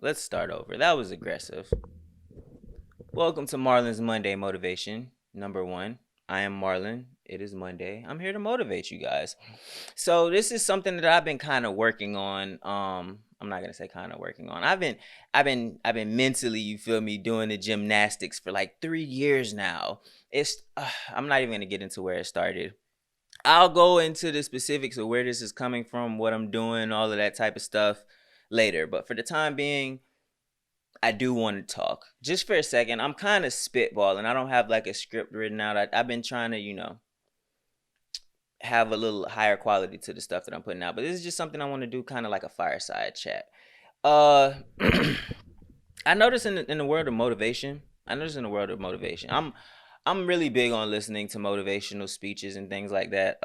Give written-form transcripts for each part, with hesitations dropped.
Let's start over. That was aggressive. Welcome to Marlon's Monday Motivation. Number one, I am Marlon. It is Monday. I'm here to motivate you guys. So this is something that I've been kind of working on. I'm not gonna say kind of working on. I've been mentally, you feel me, doing the gymnastics for like 3 years now. I'm not even gonna get into where it started. I'll go into the specifics of where this is coming from, what I'm doing, all of that type of stuff later. But for the time being, I do want to talk. Just for a second, I'm kind of spitballing. I don't have like a script written out. I've been trying to, have a little higher quality to the stuff that I'm putting out. But this is just something I want to do, kind of like a fireside chat. Uh, I noticed in the world of motivation. I'm really big on listening to motivational speeches and things like that.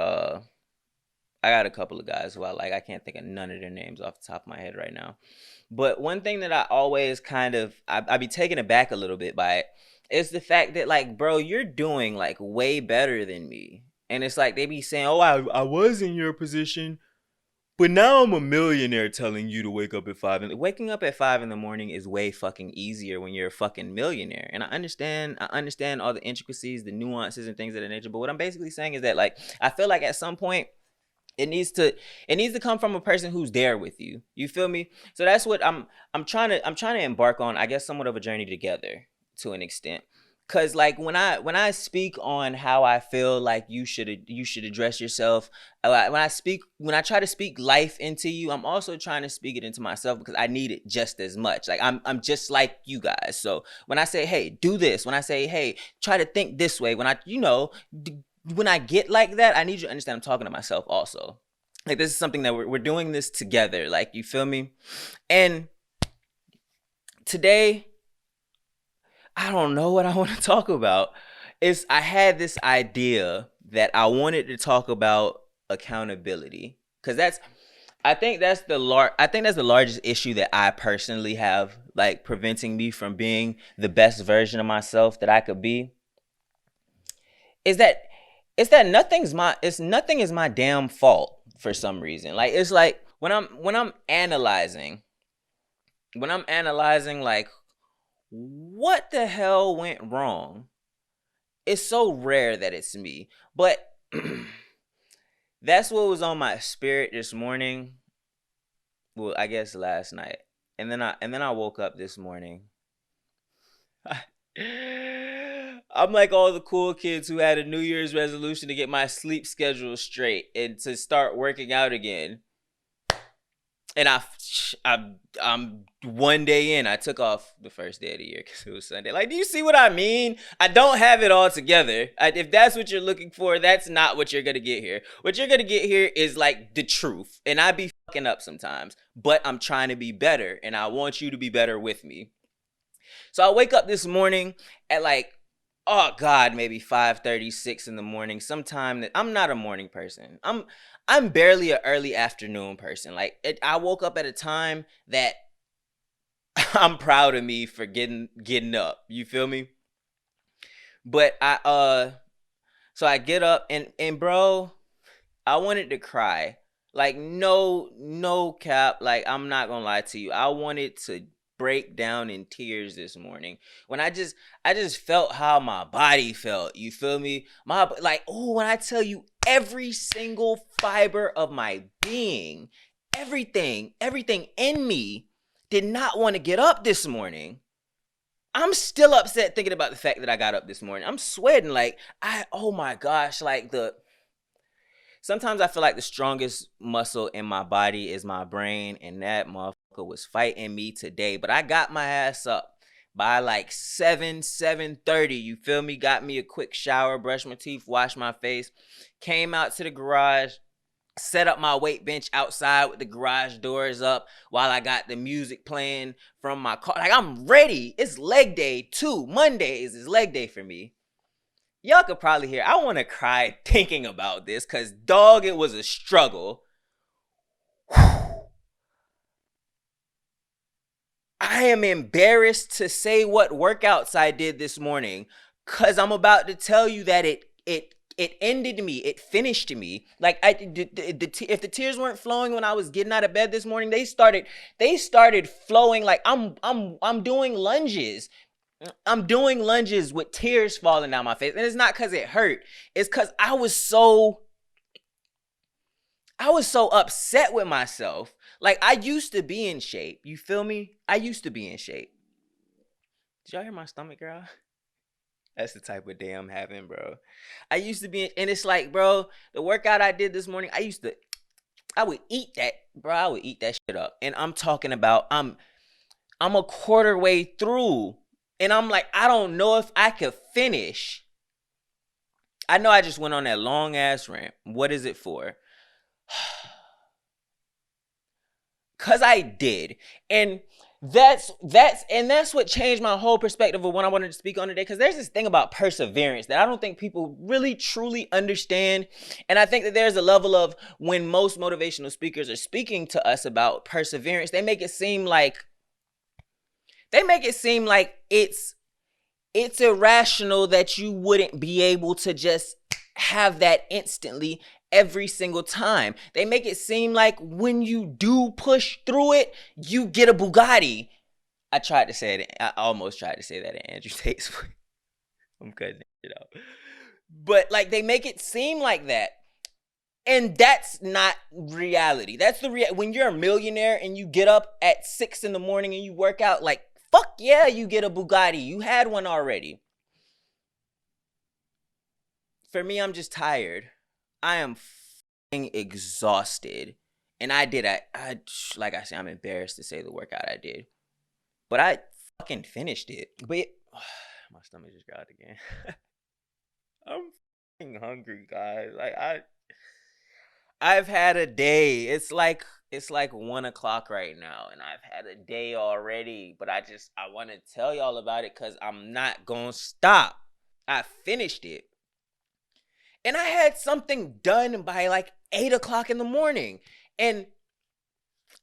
I got a couple of guys who I like. I can't think of none of their names off the top of my head right now. But one thing that I always I be taken aback a little bit by it is the fact that, like, bro, you're doing like way better than me. And it's like they be saying, "Oh, I was in your position, but now I'm a millionaire telling you to wake up at 5." And waking up at 5 in the morning is way fucking easier when you're a fucking millionaire. And I understand all the intricacies, the nuances and things of that nature. But what I'm basically saying is that, like, I feel like at some point it needs to come from a person who's there with you. You feel me? So that's what I'm trying to embark on, I guess, somewhat of a journey together to an extent. Cause like when I speak on how I feel like you should address yourself, when I try to speak life into you, I'm also trying to speak it into myself because I need it just as much. Like I'm just like you guys. So when I say, hey, do this, when I say, hey, try to think this way, when I get like that, I need you to understand I'm talking to myself also. Like, this is something that we're doing this together. Like, you feel me? And today, I don't know what I want to talk about. I had this idea that I wanted to talk about accountability, because I think that's the largest issue that I personally have, like, preventing me from being the best version of myself that I could be. Is that it's that nothing is my damn fault for some reason. Like, it's like when I'm analyzing like what the hell went wrong, it's so rare that it's me. But that's what was on my spirit this morning. Well, I guess last night. And then I woke up this morning. I'm like all the cool kids who had a New Year's resolution to get my sleep schedule straight and to start working out again. And I'm one day in. I took off the first day of the year because it was Sunday. Like, do you see what I mean? I don't have it all together. If that's what you're looking for, that's not what you're gonna get here. What you're gonna get here is like the truth. And I be fucking up sometimes, but I'm trying to be better, and I want you to be better with me. So I wake up this morning at like, oh God, maybe 5:36 in the morning. Sometime that I'm not a morning person. I'm barely an early afternoon person. I woke up at a time that I'm proud of me for getting up. You feel me? But so I get up, and bro, I wanted to cry. Like, no cap. Like, I'm not gonna lie to you. I wanted to break down in tears this morning when I just felt how my body felt. You feel me? When I tell you, every single fiber of my being, everything in me did not want to get up this morning. I'm still upset thinking about the fact that I got up this morning. I'm sweating. Oh my gosh, sometimes I feel like the strongest muscle in my body is my brain, and that motherfucker was fighting me today. But I got my ass up by like 7:30. You feel me? Got me a quick shower, brushed my teeth, washed my face, came out to the garage, set up my weight bench outside with the garage doors up while I got the music playing from my car. Like, I'm ready. It's leg day too. Mondays is leg day for me. Y'all could probably hear I want to cry thinking about this, because, dog, it was a struggle. I am embarrassed to say what workouts I did this morning, because I'm about to tell you that it ended me. It finished me. Like if the tears weren't flowing when I was getting out of bed this morning, they started flowing. Like I'm doing lunges. I'm doing lunges with tears falling down my face. And it's not because it hurt. It's because I was so upset with myself. Like, I used to be in shape. You feel me? I used to be in shape. Did y'all hear my stomach, girl? That's the type of day I'm having, bro. I used to be, and it's like, bro, the workout I did this morning, I would eat that, bro. I would eat that shit up. And I'm talking about, I'm a quarter way through. And I'm like, I don't know if I could finish. I know I just went on that long ass rant. What is it for? Cause I did. And that's what changed my whole perspective of what I wanted to speak on today. Cause there's this thing about perseverance that I don't think people really truly understand. And I think that there's a level of when most motivational speakers are speaking to us about perseverance, they make it seem like it's irrational that you wouldn't be able to just have that instantly every single time. They make it seem like when you do push through it, you get a Bugatti. I almost tried to say that in Andrew Tate's voice. I'm cutting it out. But like, they make it seem like that. And that's not reality. That's when you're a millionaire and you get up at 6 a.m. and you work out, like, fuck yeah, you get a Bugatti. You had one already. For me, I'm just tired. I am fucking exhausted. And I like I said, I'm embarrassed to say the workout I did. But I fucking finished it. But my stomach just growled again. I'm fucking hungry, guys. Like, I've had a day. It's like 1 o'clock right now, and I've had a day already. But I want to tell y'all about it because I'm not gonna stop. I finished it. And I had something done by like 8 o'clock in the morning. And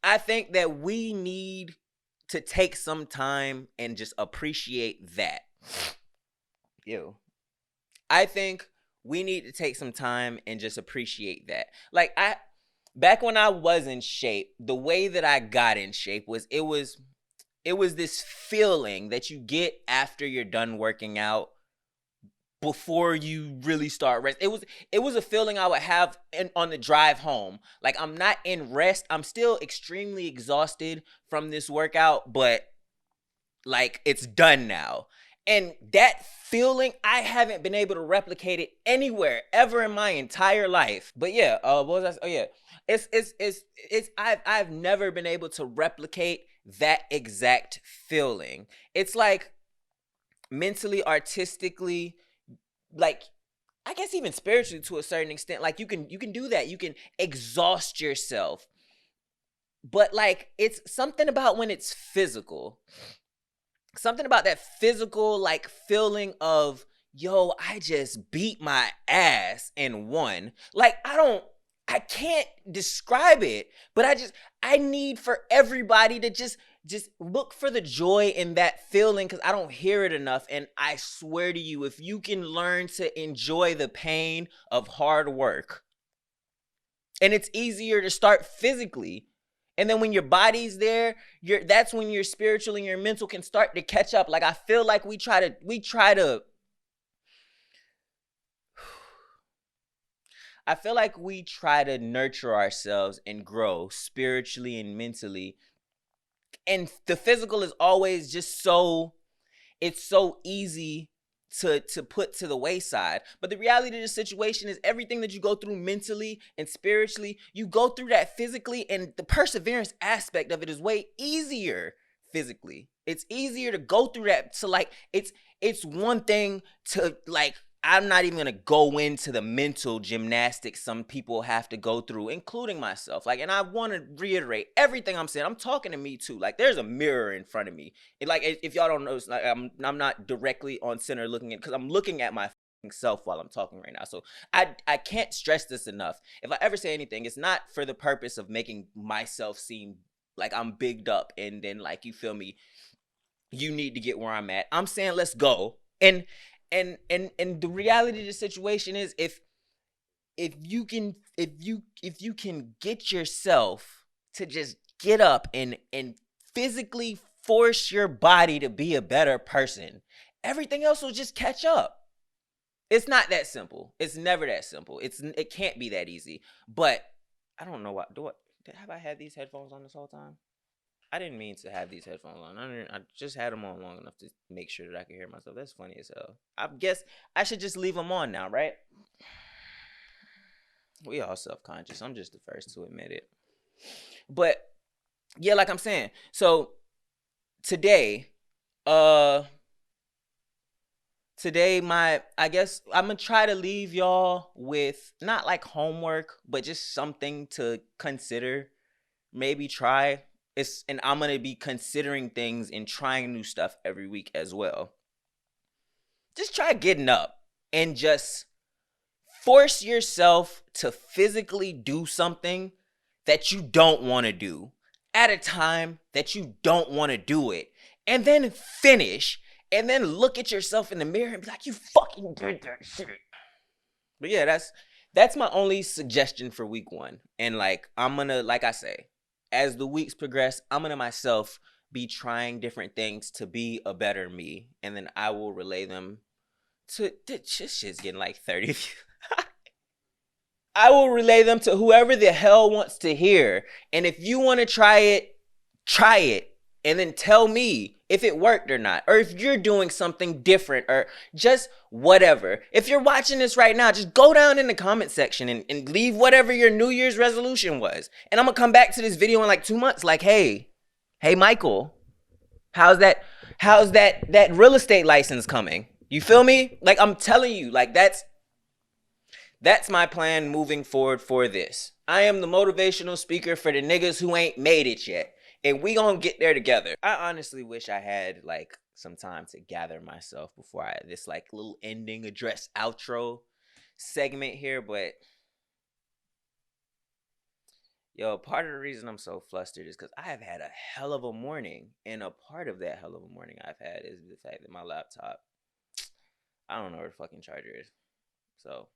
I think that we need to take some time and just appreciate that. I think we need to take some time and just appreciate that. Like, back when I was in shape, the way that I got in shape was it was this feeling that you get after you're done working out before you really start rest. It was a feeling I would have on the drive home. Like, I'm not in rest. I'm still extremely exhausted from this workout, but like, it's done now. And that feeling, I haven't been able to replicate it anywhere ever in my entire life. But yeah, what was I? Oh yeah, I've never been able to replicate that exact feeling. It's like mentally, artistically, like, I guess even spiritually to a certain extent, like you can do that. You can exhaust yourself. But like, it's something about when it's physical. Something about that physical, like, feeling of, yo, I just beat my ass and won. Like, I can't describe it, but I need for everybody to just look for the joy in that feeling, because I don't hear it enough. And I swear to you, if you can learn to enjoy the pain of hard work, and it's easier to start physically. And then when your body's there, that's when your spiritual and your mental can start to catch up. Like, I feel like we try to I feel like we try to nurture ourselves and grow spiritually and mentally. And the physical is always just it's so easy to put to the wayside. But the reality of the situation is everything that you go through mentally and spiritually, you go through that physically, and the perseverance aspect of it is way easier physically. It's easier to go through that. So like, it's one thing to, like, I'm not even gonna go into the mental gymnastics some people have to go through, including myself. Like, and I want to reiterate everything I'm saying. I'm talking to me too. Like, there's a mirror in front of me. And like, if y'all don't know, it's like I'm not directly on center looking at, because I'm looking at my self while I'm talking right now. So I can't stress this enough. If I ever say anything, it's not for the purpose of making myself seem like I'm bigged up and then, like, you feel me, you need to get where I'm at. I'm saying let's go. And the reality of the situation is, if if you can get yourself to just get up and physically force your body to be a better person, everything else will just catch up. It's not that simple. It's never that simple. It can't be that easy. But I don't know what have I had these headphones on this whole time? I didn't mean to have these headphones on. I just had them on long enough to make sure that I could hear myself. That's funny as hell. I guess I should just leave them on now, right? We all self-conscious. I'm just the first to admit it. But yeah, like I'm saying. So today, I guess I'm gonna try to leave y'all with not like homework, but just something to consider. Maybe try. And I'm gonna be considering things and trying new stuff every week as well. Just try getting up and just force yourself to physically do something that you don't want to do at a time that you don't want to do it, and then finish, and then look at yourself in the mirror and be like, you fucking did that shit. But yeah, that's my only suggestion for week 1. And like, I'm gonna, like I say, as the weeks progress, I'm gonna myself be trying different things to be a better me, and then I will relay them to this shit's getting like 30 views. I will relay them to whoever the hell wants to hear. And if you want to try it, and then tell me if it worked or not, or if you're doing something different, or just whatever. If you're watching this right now, just go down in the comment section and leave whatever your New Year's resolution was. And I'm gonna come back to this video in like 2 months, like, hey Michael, how's that real estate license coming? You feel me? Like, I'm telling you, like, that's my plan moving forward for this. I am the motivational speaker for the niggas who ain't made it yet. And we gonna get there together. I honestly wish I had like some time to gather myself before this like little ending address outro segment here. But yo, part of the reason I'm so flustered is because I have had a hell of a morning. And a part of that hell of a morning I've had is the fact that my laptop, I don't know where the fucking charger is. So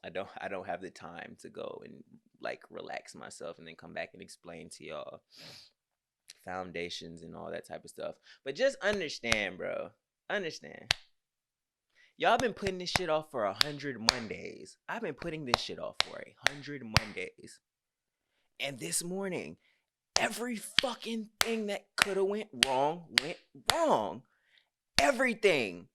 I don't have the time to go and like relax myself and then come back and explain to y'all foundations and all that type of stuff. But just understand, bro. Understand. Y'all been putting this shit off for 100 Mondays. I've been putting this shit off for 100 Mondays. And this morning, every fucking thing that could have went wrong. Everything.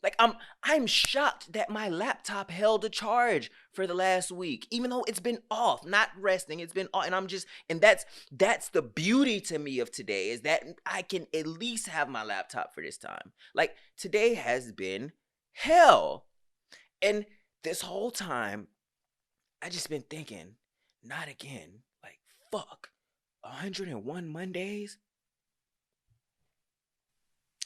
Like, I'm shocked that my laptop held a charge for the last week, even though it's been off, not resting. It's been off, and that's the beauty to me of today, is that I can at least have my laptop for this time. Like, today has been hell, and this whole time, I just been thinking, not again. Like, fuck, 101 Mondays.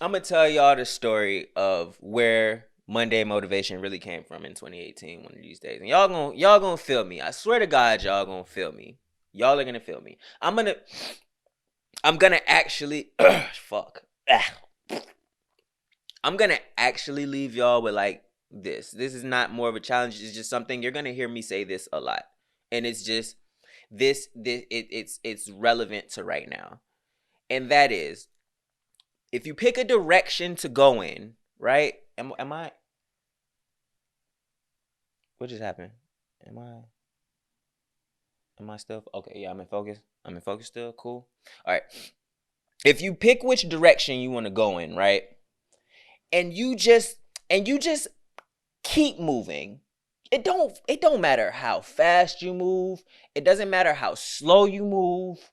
I'm gonna tell y'all the story of where Monday motivation really came from in 2018 one of these days. And y'all gonna feel me. I swear to God, y'all gonna feel me. Y'all are gonna feel me. I'm gonna actually fuck. I'm gonna actually leave y'all with like this. This is not more of a challenge. It's just something you're gonna hear me say this a lot. And it's just it's relevant to right now. And that is, if you pick a direction to go in, right? Am I? What just happened? Am I still? Okay, yeah, I'm in focus. I'm in focus still. Cool. All right. If you pick which direction you want to go in, right? And you just keep moving. It don't matter how fast you move. It doesn't matter how slow you move,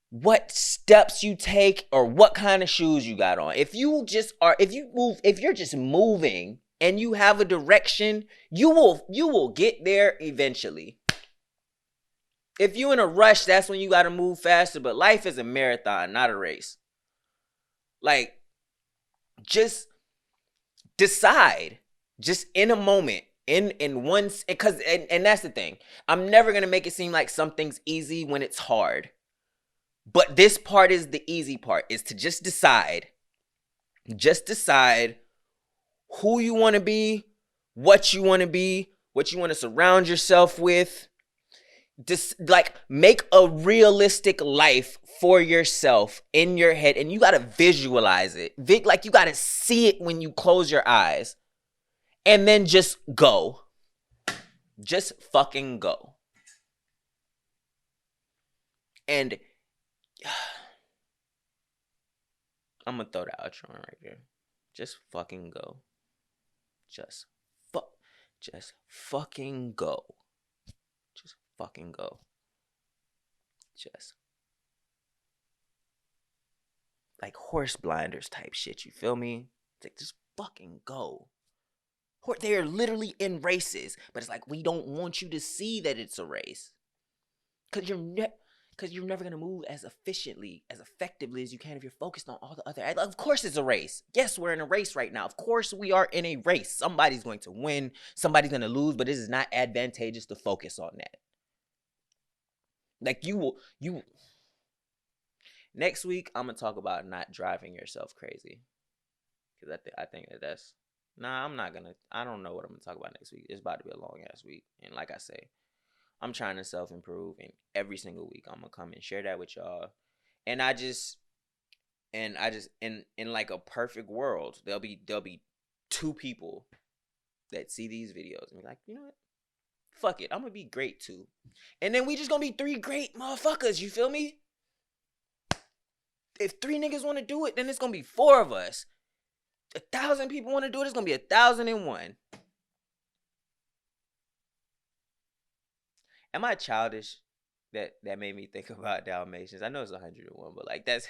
what steps you take, or what kind of shoes you got on. If you're just moving and you have a direction, you will get there eventually. If you in a rush, that's when you got to move faster, but life is a marathon, not a race. Like, just decide, just in a moment, in one, because and that's the thing. I'm never going to make it seem like something's easy when it's hard. But this part is the easy part, is to just decide. Just decide who you want to be, what you want to be, what you want to surround yourself with. Just like make a realistic life for yourself in your head, and you gotta visualize it. Like you gotta see it when you close your eyes, and then just go. Just fucking go. And I'm gonna throw the outro on right there. Just fucking go. Just fucking go. Just fucking go. Just like horse blinders type shit, you feel me? It's like just fucking go. They are literally in races, but it's like we don't want you to see that it's a race. Cause you're never gonna move as efficiently, as effectively as you can if you're focused on all the other. Of course, it's a race. Yes, we're in a race right now. Of course, we are in a race. Somebody's going to win. Somebody's gonna lose. But this is not advantageous to focus on that. Like you. Next week, I'm gonna talk about not driving yourself crazy. Cause I think that's. Nah, I'm not gonna. I don't know what I'm gonna talk about next week. It's about to be a long ass week, and like I say, I'm trying to self improve, and every single week I'm gonna come and share that with y'all. And I just in like a perfect world, there'll be 2 people that see these videos and be like, you know what? Fuck it, I'm gonna be great too. And then we just gonna be 3 great motherfuckers. You feel me? If 3 niggas want to do it, then it's gonna be 4 of us. 1,000 people want to do it, it's gonna be 1,001. Am I childish? That made me think about Dalmatians. I know it's 101, but like that's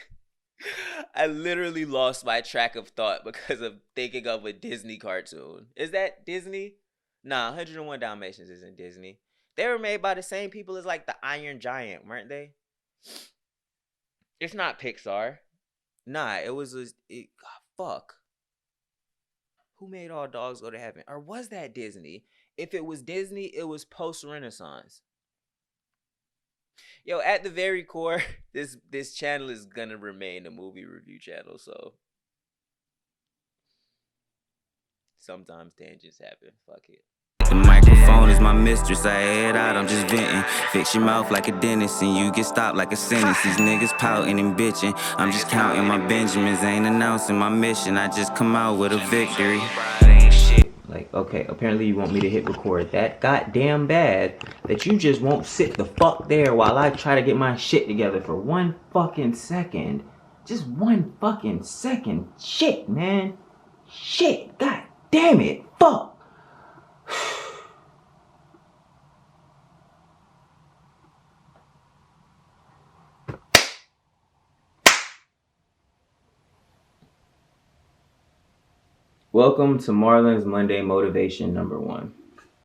I literally lost my track of thought because of thinking of a Disney cartoon. Is that Disney? Nah, 101 Dalmatians isn't Disney. They were made by the same people as like the Iron Giant, weren't they? It's not Pixar. Nah, it was fuck. Who made All Dogs Go to Heaven? Or was that Disney? If it was Disney, it was post-Renaissance. Yo, at the very core, this channel is gonna remain a movie review channel, so sometimes tangents happen. Fuck it. The microphone is my mistress, I head out, I'm just venting. Fix your mouth like a dentist and you get stopped like a sentence. These niggas pouting and bitching, I'm just counting my Benjamins. Ain't announcing my mission, I just come out with a victory. Like, okay, apparently you want me to hit record that goddamn bad that you just won't sit the fuck there while I try to get my shit together for 1 fucking second. Just 1 fucking second. Shit, man. Shit, god damn it. Fuck. Welcome to Marlon's Monday Motivation number 1.